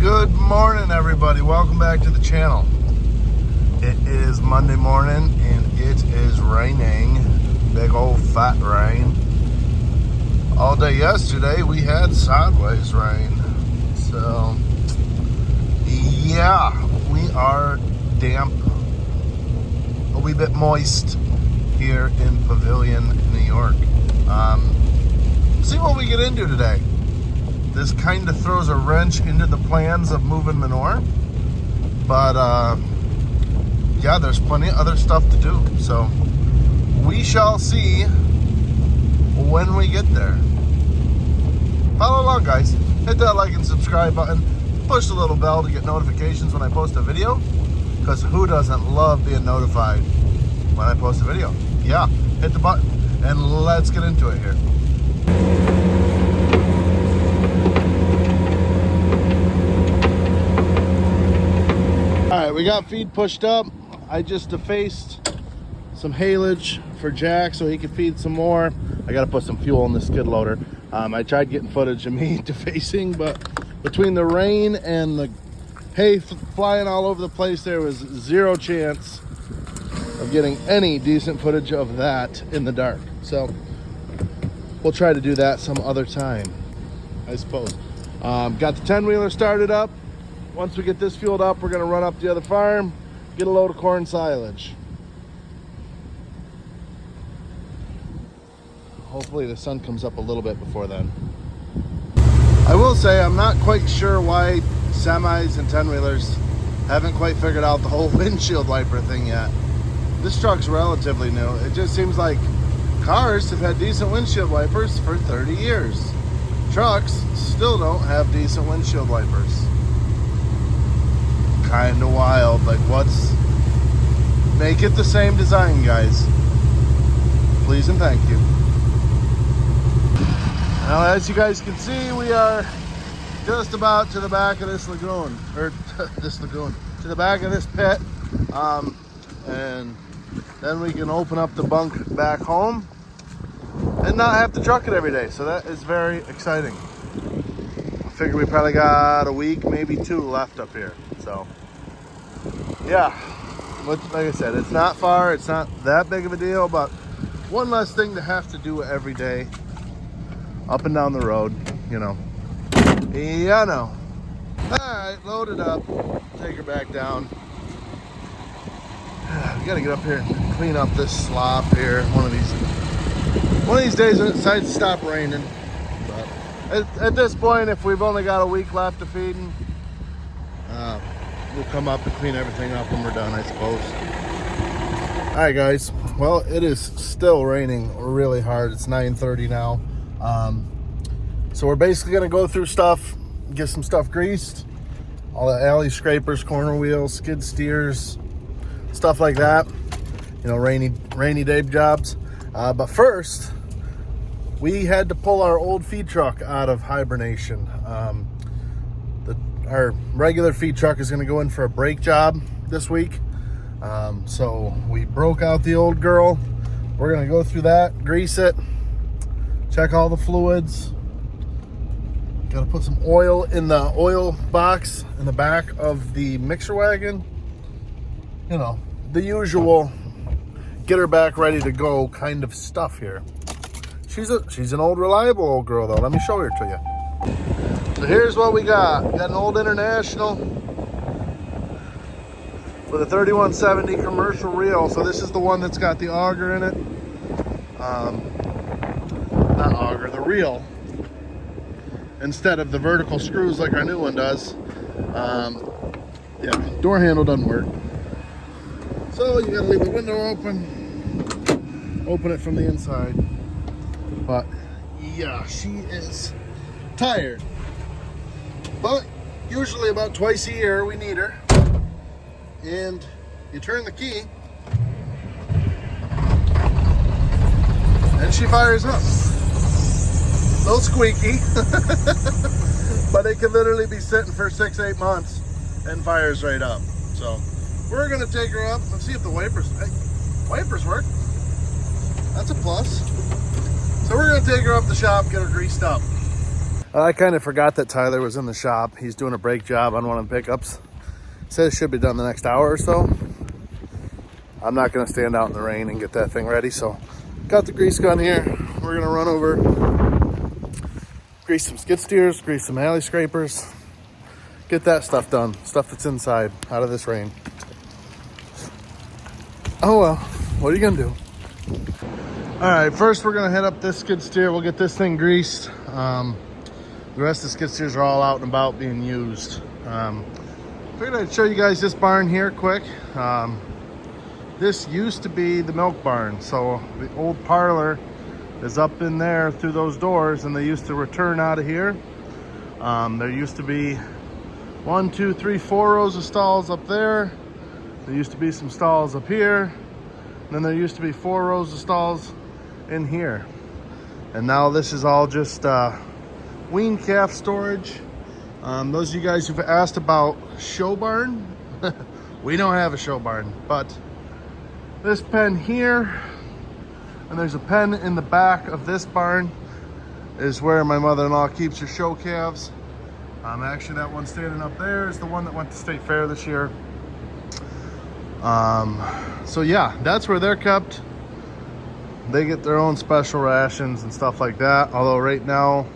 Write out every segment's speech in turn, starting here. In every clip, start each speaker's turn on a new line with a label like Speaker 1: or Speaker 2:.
Speaker 1: Good morning, everybody. Welcome back to the channel. It is Monday morning and it is raining. Big old fat rain. All day yesterday we had sideways rain. So yeah, we are damp, a wee bit moist here in Pavilion, New York. See what we get into today. This kind of throws a wrench into the plans of moving Manure, but yeah, there's plenty of other stuff to do, so we shall see when we get there. Follow along, guys. Hit that like and subscribe button, push the little bell to get notifications when I post a video, because who doesn't love being notified when I post a video? Yeah, hit the button and let's get into it here. All right, we got feed pushed up. I just defaced some haylage for Jack so he could feed some more. I got to put some fuel in the skid loader. I tried getting footage of me defacing, but between the rain and the hay flying all over the place, there was zero chance of getting any decent footage of that in the dark. So we'll try to do that some other time, I suppose. Got the 10-wheeler started up. Once we get this fueled up, we're gonna run up the other farm, get a load of corn silage. Hopefully the sun comes up a little bit before then. I will say I'm not quite sure why semis and 10-wheelers haven't quite figured out the whole windshield wiper thing yet. This truck's relatively new. It just seems like cars have had decent windshield wipers for 30 years. Trucks still don't have decent windshield wipers. Kind of wild. Like, make it the same design, guys, please and thank you. Now, as you guys can see, we are just about to the back of this lagoon, or to the back of this pit, and then we can open up the bunk back home and not have to truck it every day. So that is very exciting. I figure we probably got a week, maybe two left up here. So yeah, like I said, it's not far, it's not that big of a deal, but one less thing to have to do every day up and down the road, you know. Yeah, no. All right, load it up, take her back down. We gotta get up here and clean up this slop here one of these days when it decides to stop raining. But at this point, if we've only got a week left of feeding, we'll come up and clean everything up when we're done, I suppose. All right, guys. Well, it is still raining really hard. It's 9:30 now. So we're basically gonna go through stuff, get some stuff greased, all the alley scrapers, corner wheels, skid steers, stuff like that. You know, rainy day jobs. But first, we had to pull our old feed truck out of hibernation. Our regular feed truck is going to go in for a brake job this week. So we broke out the old girl. We're going to go through that, grease it, check all the fluids. Got to put some oil in the oil box in the back of the mixer wagon. You know, the usual get her back ready to go kind of stuff here. She's an old reliable old girl though. Let me show her to you. So here's what we got. We got an old International with a 3170 commercial reel. So this is the one that's got the auger in it. Not auger, the reel, instead of the vertical screws like our new one does. Yeah, door handle doesn't work. So you gotta leave the window open it from the inside. But yeah, she is tired. But usually about twice a year we need her. And you turn the key and she fires up. A little squeaky, but it can literally be sitting for 6-8 months and fires right up. So we're gonna take her up. Let's see if the wipers work. That's a plus. So we're gonna take her up the shop, get her greased up. I kind of forgot that Tyler was in the shop. He's doing a brake job on one of the pickups. Says it should be done the next hour or so. I'm not gonna stand out in the rain and get that thing ready, so got the grease gun here. We're gonna run over, grease some skid steers, grease some alley scrapers, get that stuff done, stuff that's inside, out of this rain. Oh well, what are you gonna do? All right, first we're gonna head up this skid steer. We'll get this thing greased. The rest of the skid steers are all out and about being used. Figured I'd show you guys this barn here quick. This used to be the milk barn. So the old parlor is up in there through those doors, and they used to return out of here. There used to be 1, 2, 3, 4 rows of stalls up there. There used to be some stalls up here. And then there used to be 4 rows of stalls in here. And now this is all just weaned calf storage. Those of you guys who've asked about show barn, we don't have a show barn, but this pen here, and there's a pen in the back of this barn, is where my mother-in-law keeps her show calves. Actually, that one standing up there is the one that went to State Fair this year. So yeah, that's where they're kept. They get their own special rations and stuff like that. Although right now,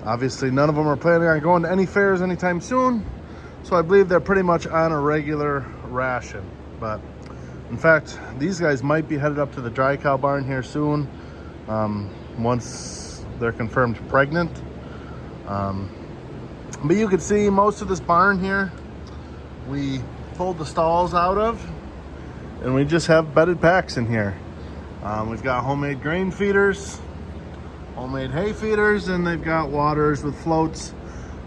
Speaker 1: obviously none of them are planning on going to any fairs anytime soon. So I believe they're pretty much on a regular ration. But in fact, these guys might be headed up to the dry cow barn here soon, once they're confirmed pregnant. But you can see most of this barn here, we pulled the stalls out of, and we just have bedded packs in here. We've got homemade grain feeders, homemade hay feeders, and they've got waters with floats.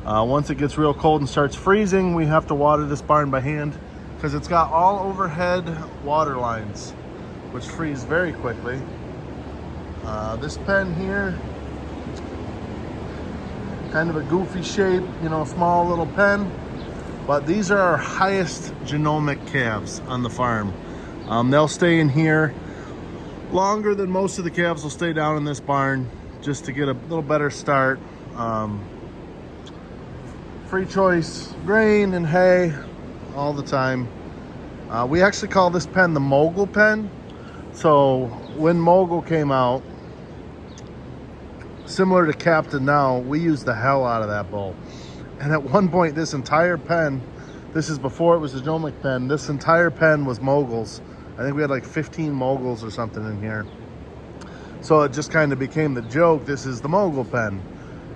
Speaker 1: Once it gets real cold and starts freezing, we have to water this barn by hand because it's got all overhead water lines, which freeze very quickly. This pen here, kind of a goofy shape, you know, small little pen, but these are our highest genomic calves on the farm. They'll stay in here longer than most of the calves will stay down in this barn, just to get a little better start. Free choice grain and hay all the time. We actually call this pen the mogul pen. So when mogul came out, similar to Captain now, we used the hell out of that bull. And at one point, this entire pen, this is before it was the genomic pen, this entire pen was moguls. I think we had like 15 moguls or something in here. So it just kind of became the joke, this is the mogul pen.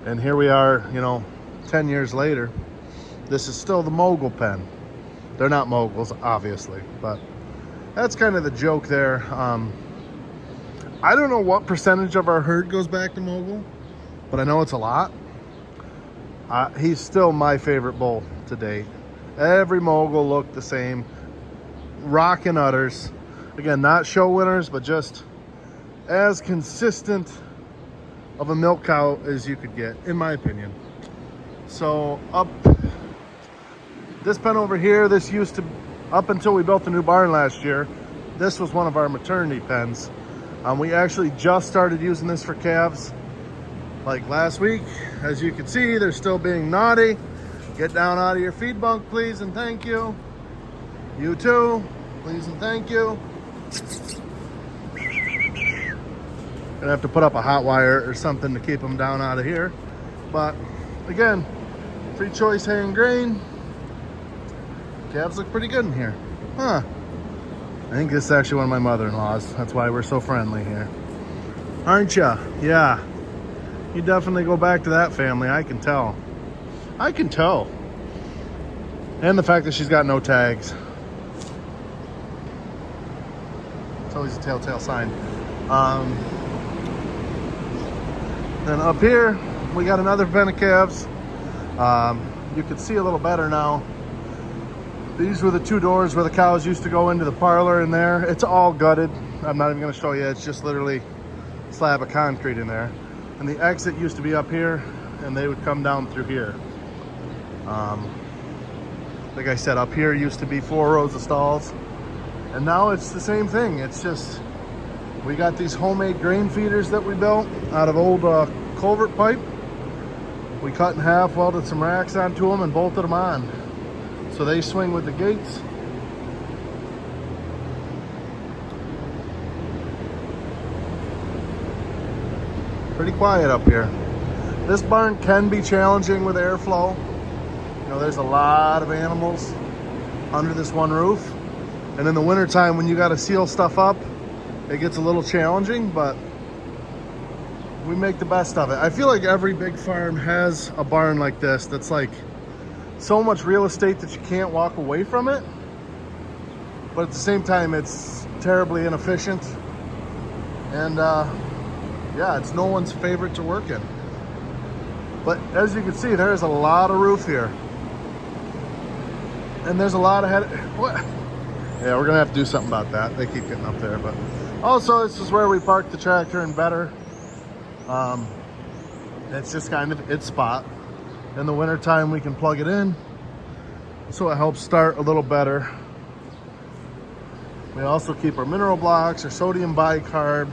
Speaker 1: And here we are, you know, 10 years later, this is still the mogul pen. They're not moguls, obviously, but that's kind of the joke there. I don't know what percentage of our herd goes back to mogul, but I know it's a lot. He's still my favorite bull to date. Every mogul looked the same. Rockin' udders. Again, not show winners, but just as consistent of a milk cow as you could get, in my opinion. So up this pen over here, this used to, up until we built the new barn last year, this was one of our maternity pens. We actually just started using this for calves like last week. As you can see, they're still being naughty. Get down out of your feed bunk, please and thank you. You too, please and thank you. Gonna have to put up a hot wire or something to keep them down out of here. But again, free choice hay and grain. Calves look pretty good in here. Huh. I think this is actually one of my mother-in-laws. That's why we're so friendly here. Aren't ya? Yeah. You definitely go back to that family, I can tell. I can tell. And the fact that she's got no tags. It's always a telltale sign. Then up here, we got another pen of calves. You can see a little better now. These were the 2 doors where the cows used to go into the parlor in there. It's all gutted. I'm not even gonna show you. It's just literally a slab of concrete in there. And the exit used to be up here, and they would come down through here. Like I said, up here used to be 4 rows of stalls. And now it's the same thing. It's just, we got these homemade grain feeders that we built out of old culvert pipe. We cut in half, welded some racks onto them, and bolted them on. So they swing with the gates. Pretty quiet up here. This barn can be challenging with airflow. You know, there's a lot of animals under this one roof. And in the wintertime, when you got to seal stuff up, it gets a little challenging, but we make the best of it. I feel like every big farm has a barn like this that's like so much real estate that you can't walk away from it. But at the same time, it's terribly inefficient. And yeah, it's no one's favorite to work in. But as you can see, there's a lot of roof here. And there's a lot of what? Yeah, we're gonna have to do something about that. They keep getting up there, but also this is where we park the tractor and better. It's just kind of its spot. In the wintertime, we can plug it in, so it helps start a little better. We also keep our mineral blocks, our sodium bicarb.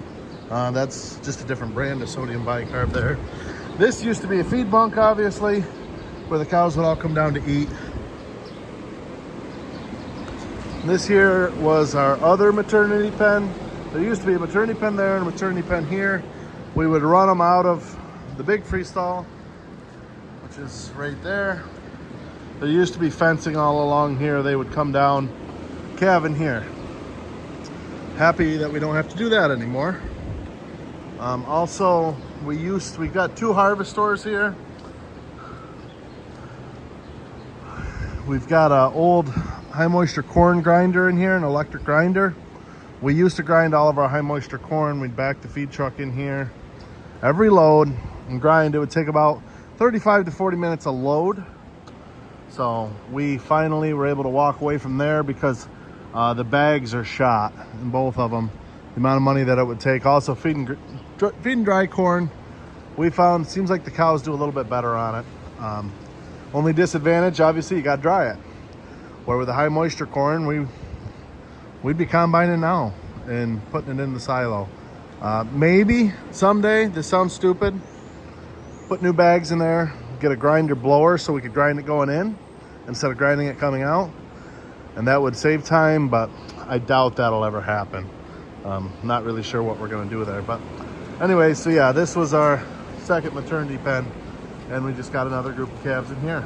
Speaker 1: That's just a different brand of sodium bicarb there. This used to be a feed bunk, obviously, where the cows would all come down to eat. This here was our other maternity pen. There used to be a maternity pen there and a maternity pen here. We would run them out of the big free stall, which is right there. There used to be fencing all along here. They would come down, calve in here. Happy that we don't have to do that anymore. Also, we got 2 harvest stores here. We've got an old high moisture corn grinder in here, an electric grinder. We used to grind all of our high moisture corn. We'd back the feed truck in here every load and grind. It would take about 35 to 40 minutes a load. So we finally were able to walk away from there because the bags are shot in both of them. The amount of money that it would take. Also feeding dry corn, we found seems like the cows do a little bit better on it. Only disadvantage, obviously, you got to dry it. Where with the high moisture corn, we'd be combining now and putting it in the silo. Maybe someday, this sounds stupid, put new bags in there, get a grinder blower so we could grind it going in instead of grinding it coming out. And that would save time, but I doubt that'll ever happen. Not really sure what we're gonna do there. But anyway, so yeah, this was our second maternity pen, and we just got another group of calves in here.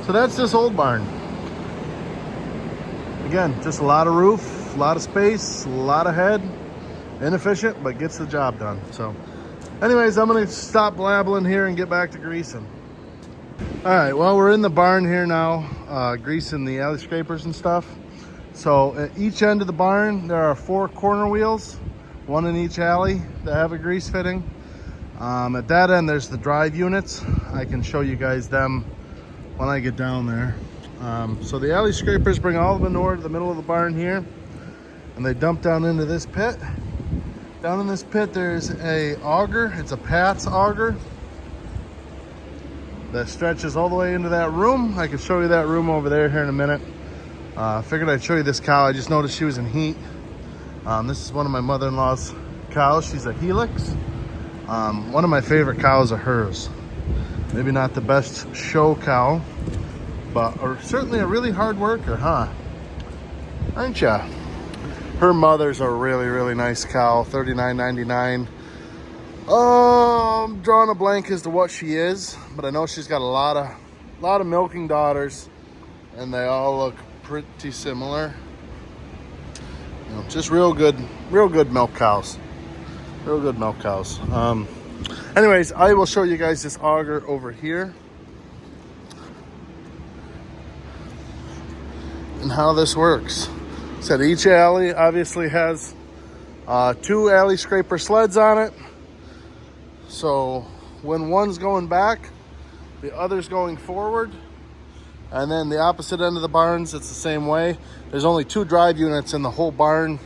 Speaker 1: So that's this old barn. Again, just a lot of roof, a lot of space, a lot of head. Inefficient, but gets the job done. So anyways, I'm gonna stop blabbling here and get back to greasing. All right, well, we're in the barn here now, greasing the alley scrapers and stuff. So at each end of the barn, there are 4 corner wheels, 1 in each alley that have a grease fitting. At that end, there's the drive units. I can show you guys them when I get down there. So the alley scrapers bring all the manure to the middle of the barn here, and they dump down into this pit. Down in this pit, there's a auger. It's a Pat's auger that stretches all the way into that room. I can show you that room over there here in a minute. Figured I'd show you this cow. I just noticed she was in heat. This is one of my mother-in-law's cows. She's a Helix. One of my favorite cows of hers. Maybe not the best show cow, but certainly a really hard worker, huh? Aren't ya? Her mother's a really, really nice cow, $39.99. I'm drawing a blank as to what she is, but I know she's got a lot of milking daughters, and they all look pretty similar. You know, just real good milk cows. Real good milk cows. Anyways, I will show you guys this auger over here and how this works. So each alley obviously has 2 alley scraper sleds on it. So when one's going back, the other's going forward. And then the opposite end of the barns, it's the same way. There's only 2 drive units in the whole barn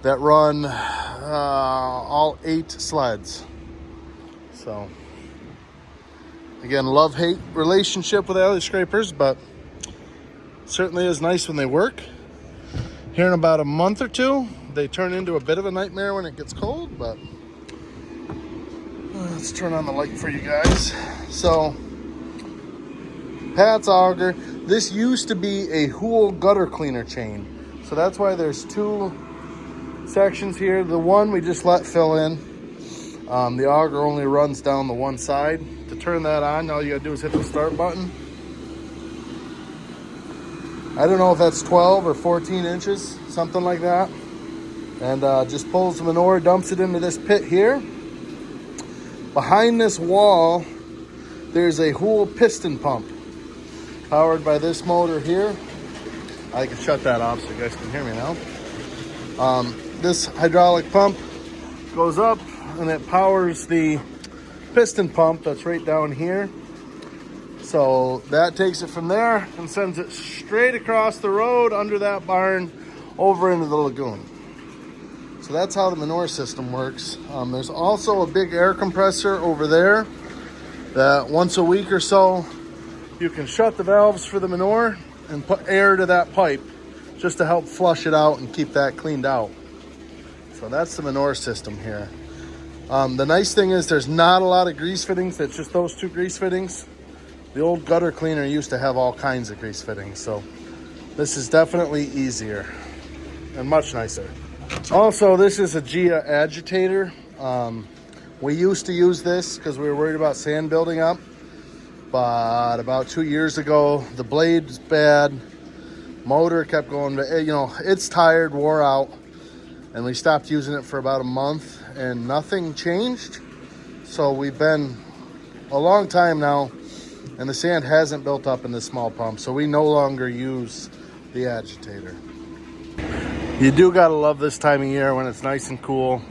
Speaker 1: that run all 8 sleds. So again, love-hate relationship with alley scrapers, but certainly is nice when they work. Here in about a month or 2, they turn into a bit of a nightmare when it gets cold, but Let's turn on the light for you guys. So, Pat's auger. This used to be a Hool gutter cleaner chain. So that's why there's two sections here. The one we just let fill in. The auger only runs down the one side. To turn that on, all you gotta do is hit the start button. I don't know if that's 12 or 14 inches, something like that. And just pulls the manure, dumps it into this pit here. Behind this wall, there's a Hool piston pump powered by this motor here. I can shut that off so you guys can hear me now. This hydraulic pump goes up and it powers the piston pump that's right down here. So that takes it from there and sends it straight across the road under that barn over into the lagoon. So that's how the manure system works. There's also a big air compressor over there that once a week or so, you can shut the valves for the manure and put air to that pipe just to help flush it out and keep that cleaned out. So that's the manure system here. The nice thing is there's not a lot of grease fittings. It's just those two grease fittings. The old gutter cleaner used to have all kinds of grease fittings. So this is definitely easier and much nicer. Also, this is a Gia agitator. We used to use this because we were worried about sand building up. But about 2 years ago, the blade's bad. Motor kept going, it's tired, wore out. And we stopped using it for about a month and nothing changed. So we've been a long time now and the sand hasn't built up in this small pump. So we no longer use the agitator. You do gotta love this time of year when it's nice and cool.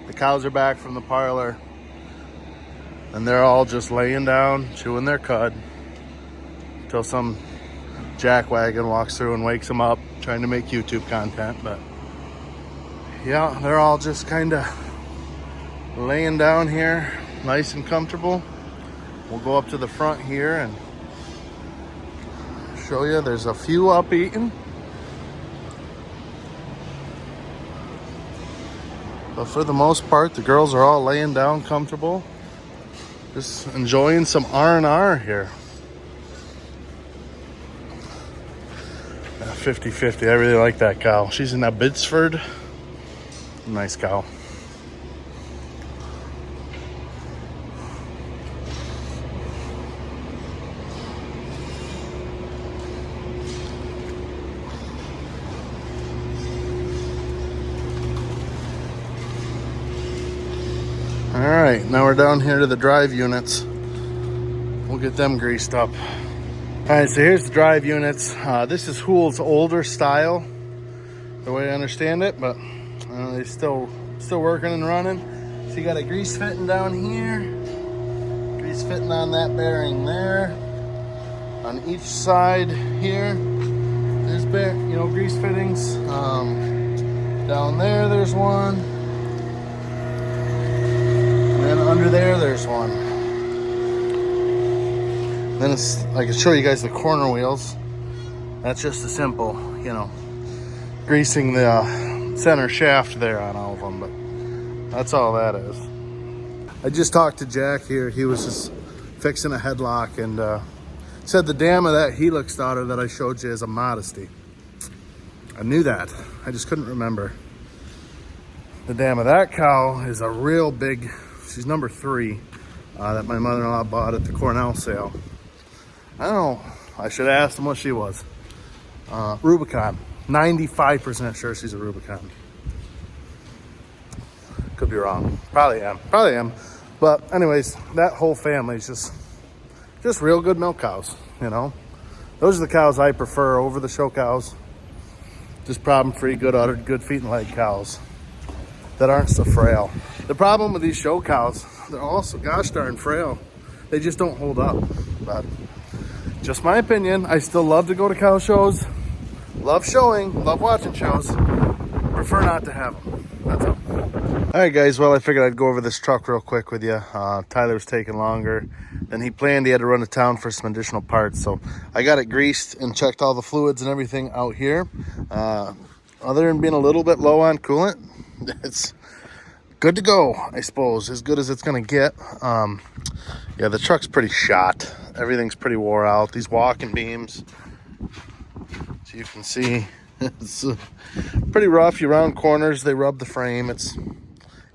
Speaker 1: The cows are back from the parlor and they're all just laying down, chewing their cud until some jackwagon walks through and wakes them up trying to make YouTube content. But yeah, they're all just kind of laying down here, nice and comfortable. We'll go up to the front here and show you. There's a few up eating. But for the most part, the girls are all laying down comfortable. Just enjoying some R&R here. 50-50, I really like that cow. She's in Abbotsford. Nice cow. All right, now we're down here to the drive units. We'll get them greased up. All right, so here's the drive units. This is Hool's older style, the way I understand it, but they're still working and running. So you got a grease fitting down here, grease fitting on that bearing there. On each side here, there's grease fittings. Down there's one. And under there's one. Then I can show you guys the corner wheels. That's just a simple, greasing the center shaft there on all of them, but that's all that is. I just talked to Jack here. He was just fixing a headlock and said the dam of that helix daughter that I showed you is a modesty. I knew that. I just couldn't remember. The dam of that cow is a real big, she's number 3 that my mother-in-law bought at the Cornell sale. I don't know. I should have asked him what she was. Rubicon. 95% sure she's a Rubicon. Could be wrong. Probably am. But anyways, that whole family is just real good milk cows, Those are the cows I prefer over the show cows. Just problem-free, good uddered, good feet and leg cows that aren't so frail. The problem with these show cows, they're also gosh darn frail. They just don't hold up. But just my opinion. I still love to go to cow shows. Love showing, love watching shows. Prefer not to have them. That's all. All right, guys. Well, I figured I'd go over this truck real quick with you. Tyler was taking longer than he planned. He had to run to town for some additional parts. So I got it greased and checked all the fluids and everything out here. Other than being a little bit low on coolant, it's good to go, I suppose. As good as it's going to get. Yeah, the truck's pretty shot. Everything's pretty wore out. These walking beams, so you can see, it's pretty rough. You round corners, they rub the frame.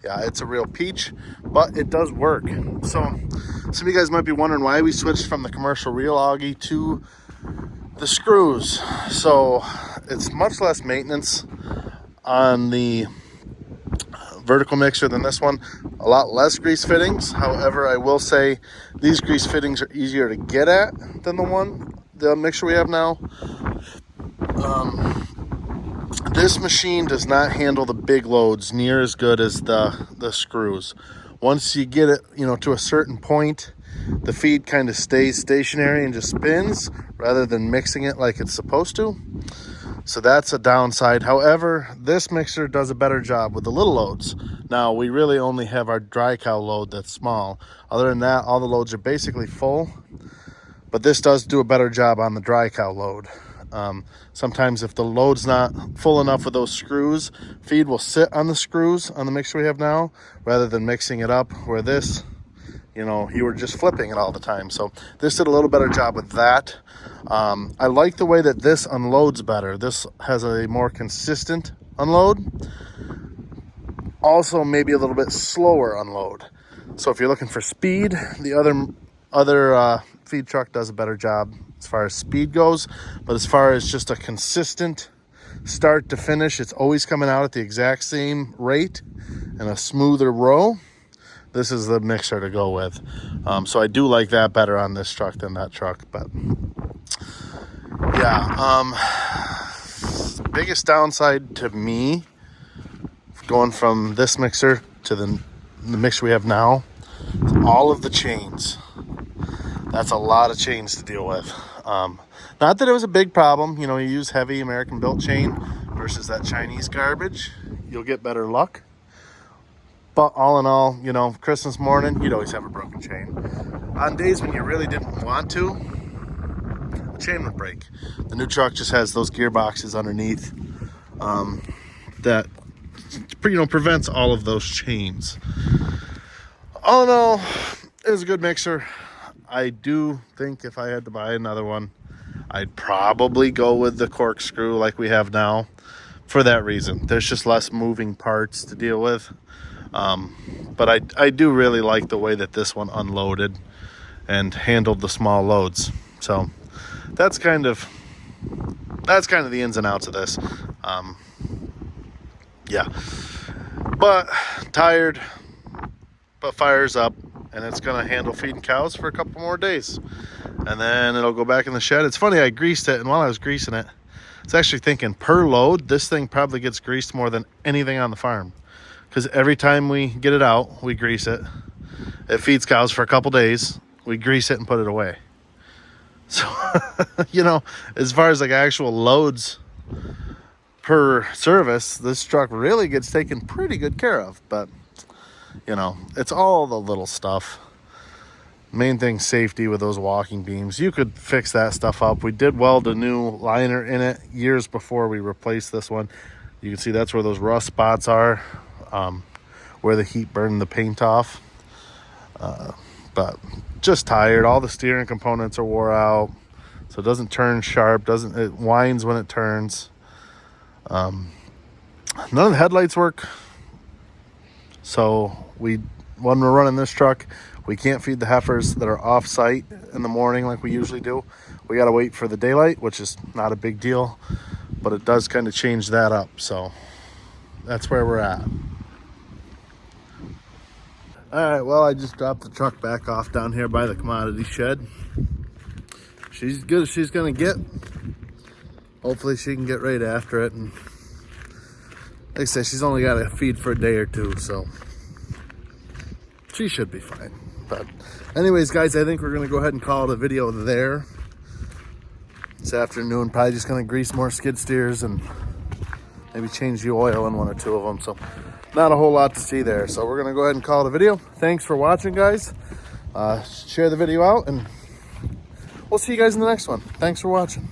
Speaker 1: Yeah, it's a real peach, but it does work. So some of you guys might be wondering why we switched from the commercial reel augie to the screws. So it's much less maintenance on the vertical mixer than this one. A lot less grease fittings. However, I will say these grease fittings are easier to get at than the mixer we have now. This machine does not handle the big loads near as good as the screws. Once you get it, to a certain point, the feed kind of stays stationary and just spins rather than mixing it like it's supposed to. So that's a downside. However, this mixer does a better job with the little loads. Now, we really only have our dry cow load that's small. Other than that, all the loads are basically full. But this does do a better job on the dry cow load. Sometimes if the load's not full enough with those screws, feed will sit on the screws on the mixer we have now rather than mixing it up, where this, you were just flipping it all the time. So this did a little better job with that. I like the way that this unloads better. This has a more consistent unload. Also, maybe a little bit slower unload. So if you're looking for speed, the other feed truck does a better job as far as speed goes. But as far as just a consistent start to finish, it's always coming out at the exact same rate and a smoother row. This is the mixer to go with. So I do like that better on this truck than that truck. But yeah, biggest downside to me going from this mixer to the mixer we have now is all of the chains. That's a lot of chains to deal with. Not that it was a big problem. You use heavy American built chain versus that Chinese garbage, you'll get better luck. But all in all, Christmas morning, you'd always have a broken chain. On days when you really didn't want to, the chain would break. The new truck just has those gearboxes underneath that prevents all of those chains. All in all, it was a good mixer. I do think if I had to buy another one, I'd probably go with the corkscrew like we have now for that reason. There's just less moving parts to deal with. But I do really like the way that this one unloaded and handled the small loads. So that's kind of the ins and outs of this. Yeah, but tired, but fires up, and it's gonna handle feeding cows for a couple more days, and then it'll go back in the shed. It's funny, I greased it, and while I was greasing it, I was actually thinking per load, this thing probably gets greased more than anything on the farm, because every time we get it out, we grease it. It feeds cows for a couple days, we grease it and put it away. So as far as like actual loads per service, this truck really gets taken pretty good care of. But it's all the little stuff. Main thing, safety with those walking beams. You could fix that stuff up. We did weld a new liner in it years before we replaced this one. You can see that's where those rust spots are, where the heat burned the paint off. But just tired. All the steering components are wore out, so it doesn't turn sharp. It whines when it turns. None of the headlights work. So when we're running this truck, we can't feed the heifers that are off site in the morning like we usually do. We got to wait for the daylight, which is not a big deal, but it does kind of change that up. So that's where we're at. All right, well, I just dropped the truck back off down here by the commodity shed. She's as good as she's gonna get. Hopefully she can get right after it. And like I said, she's only got to feed for a day or two, so she should be fine. But anyways, guys, I think we're gonna go ahead and call it a video there this afternoon. Probably just gonna grease more skid steers and maybe change the oil in one or two of them. So not a whole lot to see there. So we're gonna go ahead and call it a video. Thanks for watching, guys. Share the video out, and we'll see you guys in the next one. Thanks for watching.